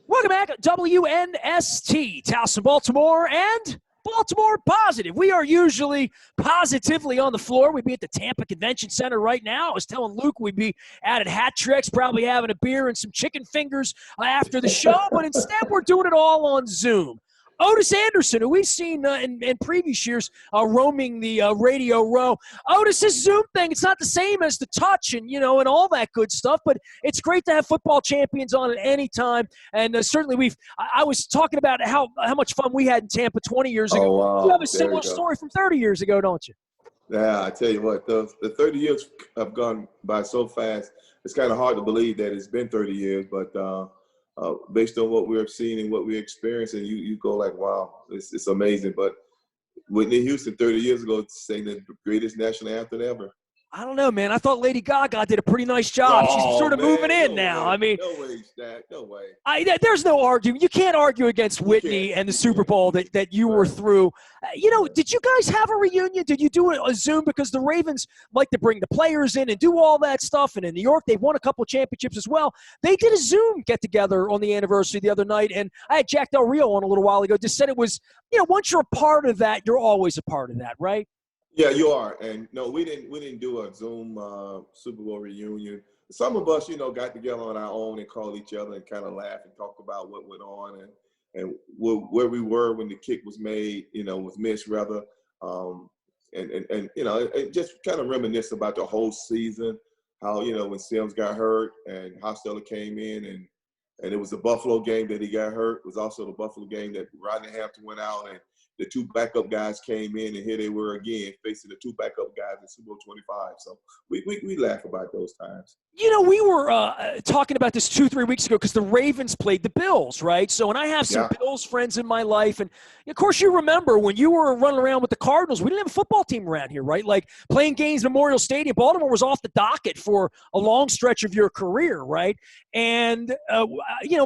Welcome back, WNST, Towson, Baltimore, and Baltimore Positive. We are usually positively on the floor. We'd be at the Tampa Convention Center right now. I was telling Luke we'd be out at Hat Tricks, probably having a beer and some chicken fingers after the show, but instead we're doing it all on Zoom. Ottis Anderson, who we've seen in previous years roaming the radio row. Otis, this Zoom thing, it's not the same as the touch and, and all that good stuff, but it's great to have football champions on at any time. And certainly I was talking about how much fun we had in Tampa 20 years ago. Oh, wow. You have a similar story from 30 years ago, don't you? Yeah, I tell you what, the 30 years have gone by so fast. It's kind of hard to believe that it's been 30 years, but based on what we've seen and what we experienced, and you go like, wow, it's amazing. But Whitney Houston 30 years ago sang the greatest national anthem ever. I don't know, man. I thought Lady Gaga did a pretty nice job. She's sort of moving in now. Way. I mean, no way, Stack. No way. There's no argument. You can't argue against Whitney and the Super Bowl that you were through. Did you guys have a reunion? Did you do a Zoom? Because the Ravens like to bring the players in and do all that stuff. And in New York, they've won a couple championships as well. They did a Zoom get-together on the anniversary the other night. And I had Jack Del Rio on a little while ago. Just said it was, once you're a part of that, you're always a part of that, right? Yeah, you are. And no, we didn't do a Zoom Super Bowl reunion. Some of us, got together on our own and called each other and kind of laugh and talk about what went on and where we were when the kick was made, was missed rather. And just kind of reminisce about the whole season, how, when Sims got hurt and Hostetler came in and it was the Buffalo game that he got hurt. It was also the Buffalo game that Rodney Hampton went out and the two backup guys came in, and here they were again facing the two backup guys in Super Bowl 25. So we laugh about those times. We were talking about this 2-3 weeks ago because the Ravens played the Bills, right? So, and I have some Bills friends in my life. And, of course, you remember when you were running around with the Cardinals, we didn't have a football team around here, right? Like playing games at Memorial Stadium. Baltimore was off the docket for a long stretch of your career, right? And,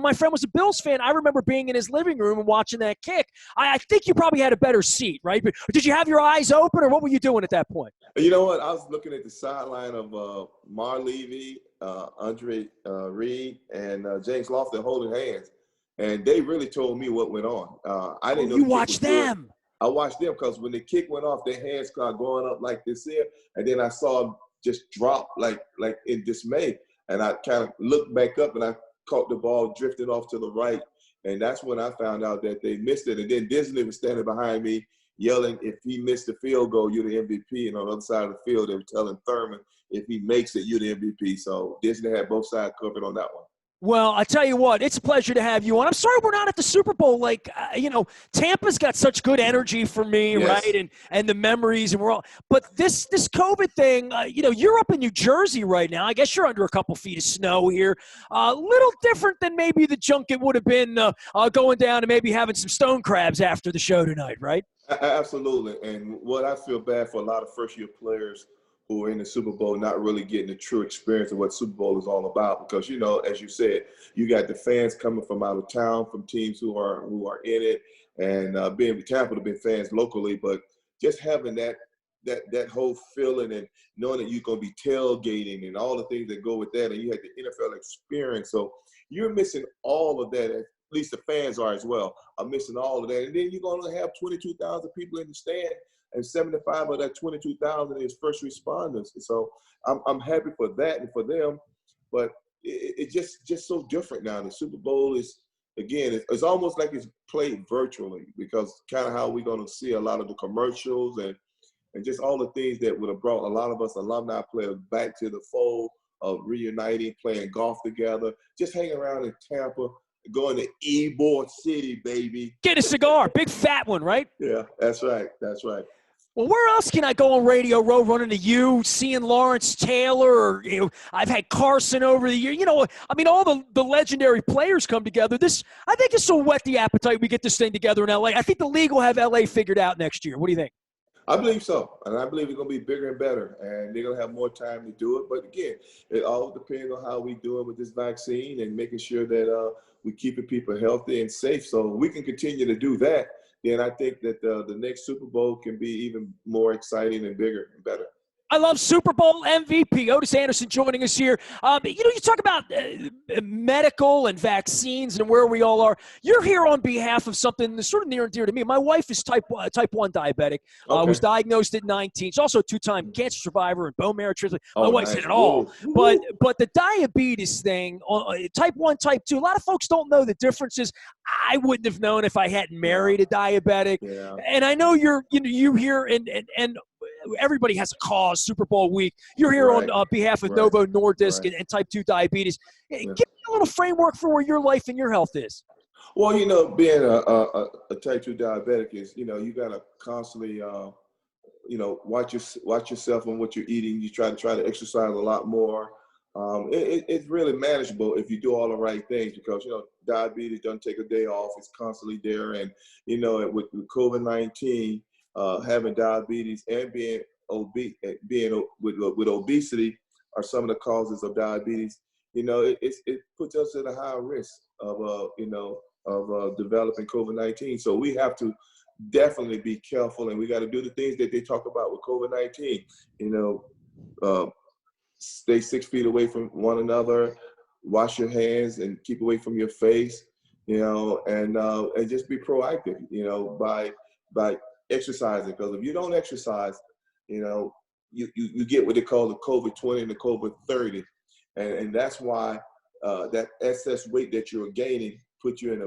my friend was a Bills fan. I remember being in his living room and watching that kick. I think you probably had a better seat, right? But did you have your eyes open, or what were you doing at that point? You know what? I was looking at the sideline of Mar Levy, Andre Reed, and James Lofton holding hands, and they really told me what went on. I didn't know. You watched them. Good. I watched them because when the kick went off, their hands started going up like this here, and then I saw them just drop like in dismay, and I kind of looked back up and I caught the ball drifting off to the right, and that's when I found out that they missed it. And then Disney was standing behind me yelling, if he missed the field goal, you're the MVP. And on the other side of the field, they were telling Thurman, if he makes it, you're the MVP. So Disney had both sides covered on that one. Well, I tell you what, it's a pleasure to have you on. I'm sorry we're not at the Super Bowl. Tampa's got such good energy for me, yes. Right? And the memories, and we're all. But this COVID thing, you're up in New Jersey right now. I guess you're under a couple feet of snow here. A little different than maybe the junket would have been going down and maybe having some stone crabs after the show tonight, right? Absolutely. And what I feel bad for a lot of first-year players who are in the Super Bowl not really getting the true experience of what Super Bowl is all about, because as you said, you got the fans coming from out of town, from teams who are in it, and being Tampa to be fans locally, but just having that whole feeling and knowing that you're going to be tailgating and all the things that go with that, and you had the NFL experience, so you're missing all of that. At least the fans are as well, are missing all of that, and then you're going to have 22,000 people in the stand. And 75 of that 22,000 is first responders. So I'm happy for that and for them, but it's just so different now. The Super Bowl is, again, it's almost like it's played virtually, because kind of how we're going to see a lot of the commercials and just all the things that would have brought a lot of us alumni players back to the fold of reuniting, playing golf together, just hanging around in Tampa, going to Ybor City, baby. Get a cigar, big fat one, right? Yeah, that's right. That's right. Well, where else can I go on Radio Row running to you, seeing Lawrence Taylor, or I've had Carson over the year. All the legendary players come together. I think this will whet the appetite. We get this thing together in L.A. I think the league will have L.A. figured out next year. What do you think? I believe so, and I believe it's going to be bigger and better, and they're going to have more time to do it. But again, it all depends on how we do it with this vaccine and making sure that we're keeping people healthy and safe. So we can continue to do that. Then I think that the next Super Bowl can be even more exciting and bigger and better. I love Super Bowl MVP Otis Anderson joining us here. You talk about medical and vaccines and where we all are. You're here on behalf of something that's sort of near and dear to me. My wife is type 1 diabetic. Okay. Was diagnosed at 19. She's also a two-time cancer survivor and bone marrow transplant. My wife's nice. hit it all. Whoa. But the diabetes thing, type 1, type 2, a lot of folks don't know the differences. I wouldn't have known if I hadn't married a diabetic. Yeah. And I know you're here and everybody has a cause, Super Bowl week. You're here on behalf of Novo Nordisk and type 2 diabetes. Give me a little framework for where your life and your health is. Well, being a type 2 diabetic is, you got to constantly, watch yourself and what you're eating. You try to exercise a lot more. It's really manageable if you do all the right things because, diabetes doesn't take a day off. It's constantly there. And, with COVID-19, having diabetes and being obese, with obesity are some of the causes of diabetes. It puts us at a higher risk of developing COVID-19. So we have to definitely be careful, and we got to do the things that they talk about with COVID-19. Stay 6 feet away from one another, wash your hands, and keep away from your face. And just be proactive. By exercising, because if you don't exercise, you get what they call the COVID-20 and the COVID-30, and that's why that excess weight that you're gaining puts you in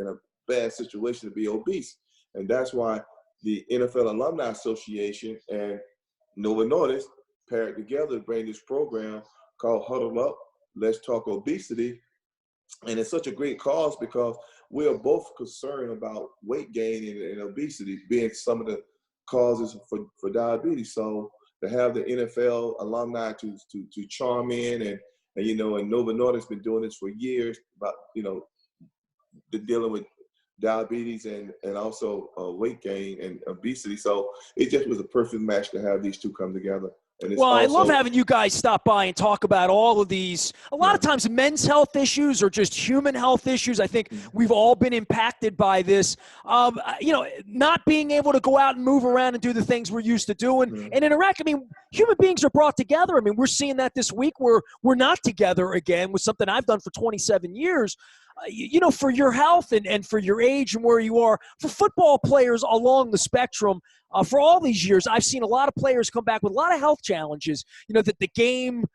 a bad situation to be obese, and that's why the NFL Alumni Association and Novo Nordisk paired together to bring this program called Huddle Up, Let's Talk Obesity. And it's such a great cause because we are both concerned about weight gain and obesity being some of the causes for diabetes. So to have the NFL alumni to charm in and Novo Nordisk's been doing this for years about, dealing with diabetes and also weight gain and obesity. So it just was a perfect match to have these two come together. Well, I love having you guys stop by and talk about all of these. A lot of times men's health issues or just human health issues. I think we've all been impacted by this. Not being able to go out and move around and do the things we're used to doing and interact. I mean, human beings are brought together. I mean, we're seeing that this week where we're not together again with something I've done for 27 years. For your health and for your age and where you are, for football players along the spectrum, for all these years, I've seen a lot of players come back with a lot of health challenges, that the game,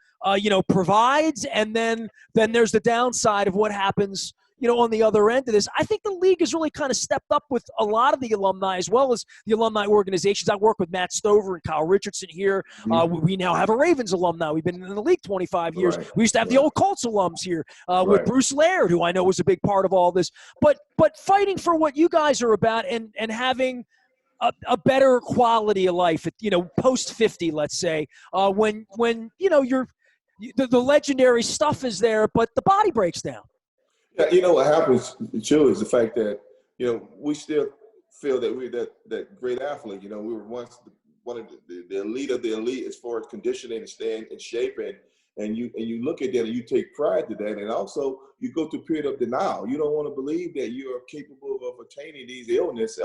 provides. And then there's the downside of what happens, on the other end of this. I think the league has really kind of stepped up with a lot of the alumni as well as the alumni organizations. I work with Matt Stover and Kyle Richardson here. We now have a Ravens alumni. We've been in the league 25 years. We used to have the old Colts alums here with Bruce Laird, who I know was a big part of all this. But fighting for what you guys are about and having a better quality of life, post 50, let's say, when you're the legendary stuff is there, but the body breaks down. Yeah, what happens too is the fact that we still feel that we're that great athlete. We were once one of the elite of the elite as far as conditioning and staying in shape, and you look at that and you take pride to that, and also you go through a period of denial. You don't want to believe that you are capable of attaining these illness,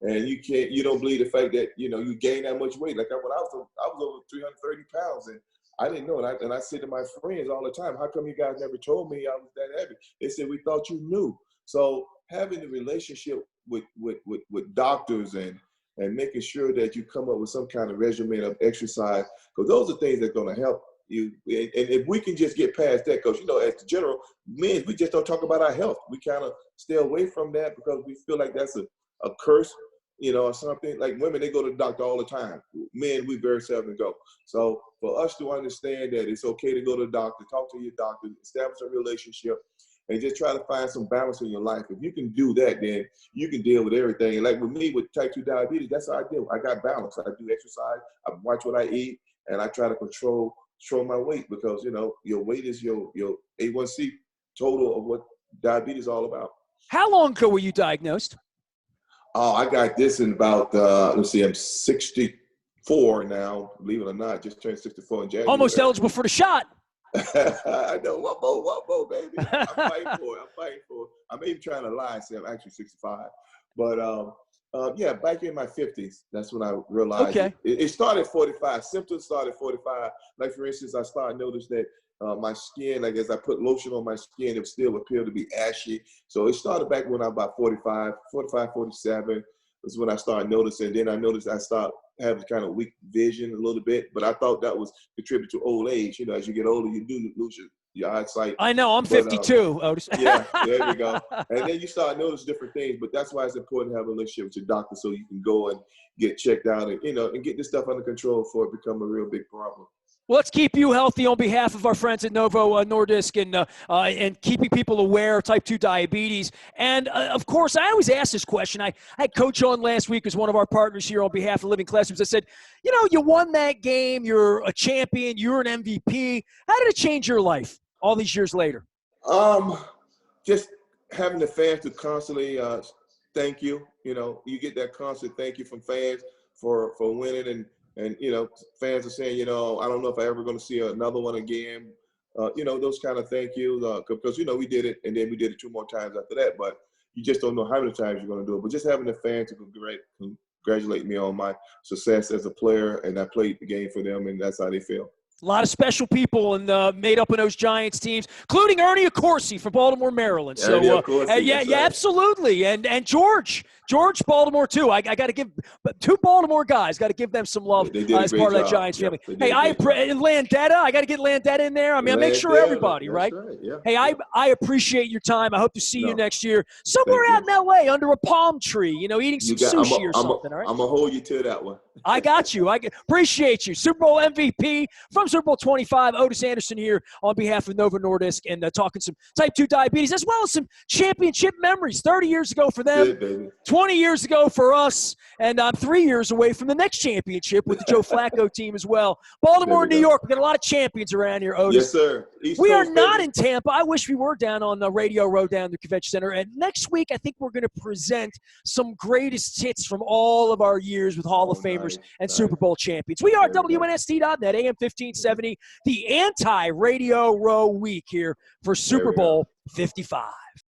and you don't believe the fact that you gain that much weight. Like when I was over 330 pounds, and I didn't know it. And I say to my friends all the time, how come you guys never told me I was that heavy? They said, we thought you knew. So having a relationship with doctors and making sure that you come up with some kind of regimen of exercise, because those are things that are going to help you. And if we can just get past that, because, as the general, men, we just don't talk about our health. We kind of stay away from that because we feel like that's a curse. Or something. Like women, they go to the doctor all the time. Men, we very seldom go. So for us to understand that it's okay to go to the doctor, talk to your doctor, establish a relationship, and just try to find some balance in your life. If you can do that, then you can deal with everything. And like with me, with type 2 diabetes, that's how I deal. I got balance. I do exercise. I watch what I eat, and I try to control my weight because, your weight is your A1C total of what diabetes is all about. How long ago were you diagnosed? Oh, I got this in about, I'm 64 now, believe it or not, just turned 64 in January. Almost eligible for the shot. I know, one more, baby. I'm fighting for it. I'm even trying to lie and say I'm actually 65. But Yeah, back in my 50s, that's when I realized Okay. it started at 45. Symptoms started at 45. Like, for instance, I started noticing that my skin, like as I put lotion on my skin, it still appeared to be ashy. So it started back when I was about 45, 47 was when I started noticing. Then I noticed I started having kind of weak vision a little bit, but I thought that was contributed to old age. You know, as you get older, you do lose your eyesight. I know. I'm But 52, Otis. yeah, there we go. And then you start noticing different things, but that's why it's important to have a relationship with your doctor so you can go and get checked out and, and get this stuff under control before it become a real big problem. Well, let's keep you healthy on behalf of our friends at Novo Nordisk and keeping people aware of type 2 diabetes. And, of course, I always ask this question. I had Coach on last week as one of our partners here on behalf of Living Classrooms. I said, you won that game. You're a champion. You're an MVP. How did it change your life all these years later? Just having the fans to constantly thank you. You get that constant thank you from fans for winning. And fans are saying, I don't know if I ever going to see another one again. Those kind of thank yous because, we did it, and then we did it 2 more times after that. But you just don't know how many times you're going to do it. But just having the fans to congratulate me on my success as a player, and I played the game for them, and that's how they feel. A lot of special people made up in those Giants teams, including Ernie Accorsi from Baltimore, Maryland. So, absolutely. And George Baltimore, too. I got to give – 2 Baltimore guys, got to give them some love as part of that Giants family. Hey, and Landetta, I got to get Landetta in there. I mean, I make sure everybody, right? Yeah. Hey, I appreciate your time. I hope to see you next year somewhere out in L.A. under a palm tree, eating some sushi or something, all right? I'm going to hold you to that one. I got you. I appreciate you. Super Bowl MVP from Super Bowl 25, Otis Anderson here on behalf of Novo Nordisk and talking some type 2 diabetes as well as some championship memories. 30 years ago for them, baby. 20 years ago for us, and I'm 3 years away from the next championship with the Joe Flacco team as well. Baltimore, New York, we got a lot of champions around here, Otis. Yes, sir. We are not in Tampa. I wish we were down on Radio Row down the Convention Center. And next week, I think we're going to present some greatest hits from all of our years with Hall of Famers and Super Bowl champions. We are WNST.net, AM 1570, the anti-Radio Row week here for Super Bowl 55.